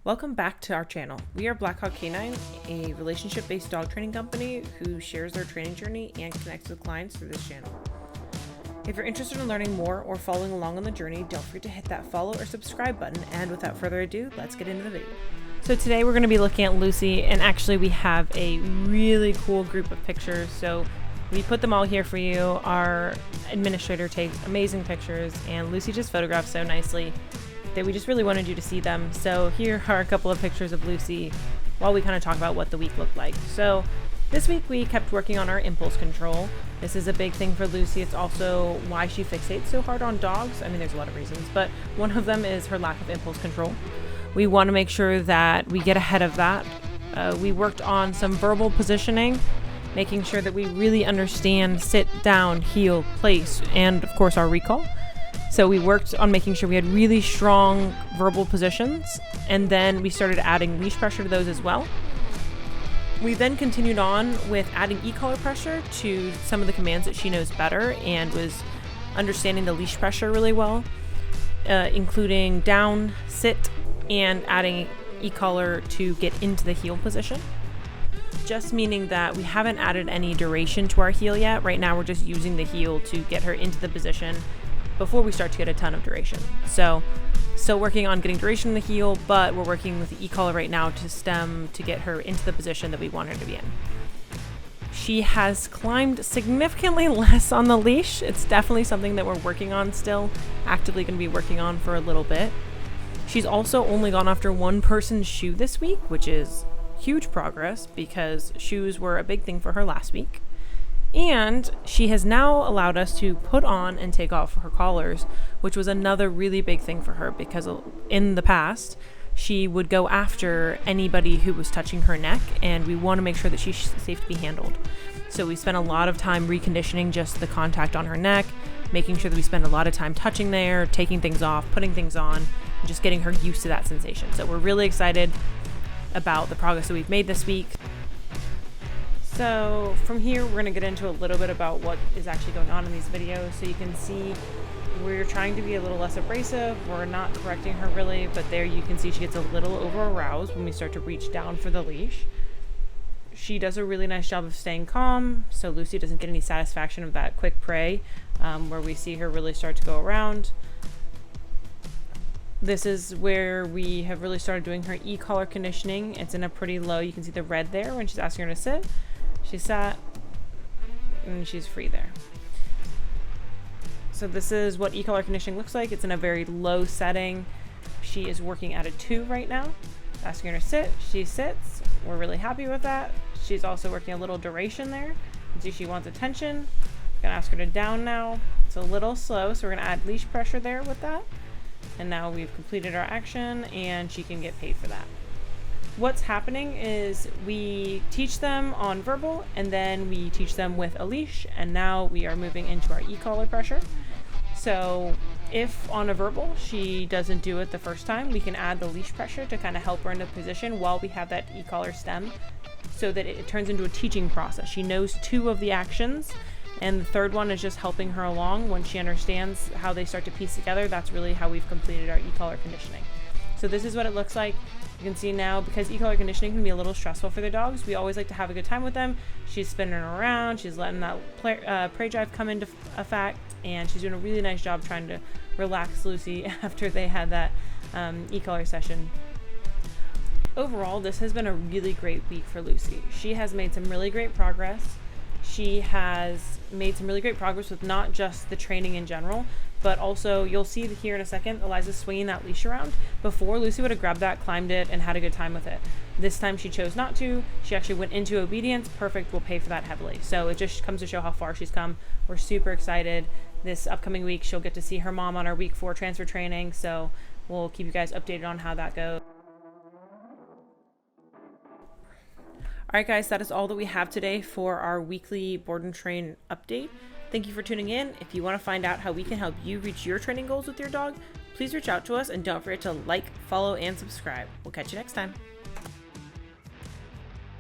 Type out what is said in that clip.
Welcome back to our channel. We are Blackhawk K-9, a relationship-based dog training company who shares their training journey and connects with clients through this channel. If you're interested in learning more or following along on the journey, don't forget to hit that follow or subscribe button. And without further ado, let's get into the video. So today we're going to be looking at Lucy, and actually we have a really cool group of pictures. So we put them all here for you. Our administrator takes amazing pictures, and Lucy just photographed so nicely that we just really wanted you to see them. So here are a couple of pictures of Lucy while we kind of talk about what the week looked like. So this week we kept working on our impulse control. This is a big thing for Lucy. It's also why she fixates so hard on dogs. I mean, there's a lot of reasons, but one of them is her lack of impulse control. We want to make sure that we get ahead of that. We worked on some verbal positioning, making sure that we really understand sit, down, heel, place, and of course our recall. So we worked on making sure we had really strong verbal positions, and then we started adding leash pressure to those as well. We then continued on with adding e-collar pressure to some of the commands that she knows better and was understanding the leash pressure really well, including down, sit, and adding e-collar to get into the heel position. Just meaning that we haven't added any duration to our heel yet. Right now we're just using the heel to get her into the position before we start to get a ton of duration. So still working on getting duration in the heel, but we're working with the e-collar right now to stem to get her into the position that we want her to be in. She has climbed significantly less on the leash. It's definitely something that we're working on still, actively going to be working on for a little bit. She's also only gone after one person's shoe this week, which is huge progress because shoes were a big thing for her last week. And she has now allowed us to put on and take off her collars, which was another really big thing for her because in the past, she would go after anybody who was touching her neck, and we want to make sure that she's safe to be handled. So we spent a lot of time reconditioning just the contact on her neck, making sure that we spend a lot of time touching there, taking things off, putting things on, and just getting her used to that sensation. So we're really excited about the progress that we've made this week. So from here, we're going to get into a little bit about what is actually going on in these videos. So you can see we're trying to be a little less abrasive. We're not correcting her really, but there you can see she gets a little over aroused when we start to reach down for the leash. She does a really nice job of staying calm, so Lucy doesn't get any satisfaction of that quick prey, where we see her really start to go around. This is where we have really started doing her e-collar conditioning. It's in a pretty low, you can see the red there when she's asking her to sit. She sat, and she's free there. So this is what e-collar conditioning looks like. It's in a very low setting. She is working at a 2 right now. Asking her to sit, she sits. We're really happy with that. She's also working a little duration there. You can see she wants attention. I'm gonna ask her to down now. It's a little slow, so we're gonna add leash pressure there with that. And now we've completed our action, and she can get paid for that. What's happening is we teach them on verbal, and then we teach them with a leash, and now we are moving into our e-collar pressure. So if on a verbal she doesn't do it the first time, we can add the leash pressure to kind of help her into position while we have that e-collar stem, so that it turns into a teaching process. She knows 2 of the actions, and the third one is just helping her along. When she understands how they start to piece together, that's really how we've completed our e-collar conditioning. So this is what it looks like. You can see now, because e-collar conditioning can be a little stressful for the dogs, we always like to have a good time with them. She's spinning around, she's letting that prey drive come into effect, and she's doing a really nice job trying to relax Lucy after they had that e-collar session. Overall, this has been a really great week for Lucy. She has made some really great progress. She has made some really great progress with not just the training in general, but also you'll see here in a second, Eliza's swinging that leash around. Before, Lucy would have grabbed that, climbed it, and had a good time with it. This time she chose not to. She actually went into obedience. Perfect. We'll pay for that heavily. So it just comes to show how far she's come. We're super excited. This upcoming week, she'll get to see her mom on our week 4 transfer training. So we'll keep you guys updated on how that goes. All right, guys, that is all that we have today for our weekly board and train update. Thank you for tuning in. If you want to find out how we can help you reach your training goals with your dog, please reach out to us, and don't forget to like, follow, and subscribe. We'll catch you next time.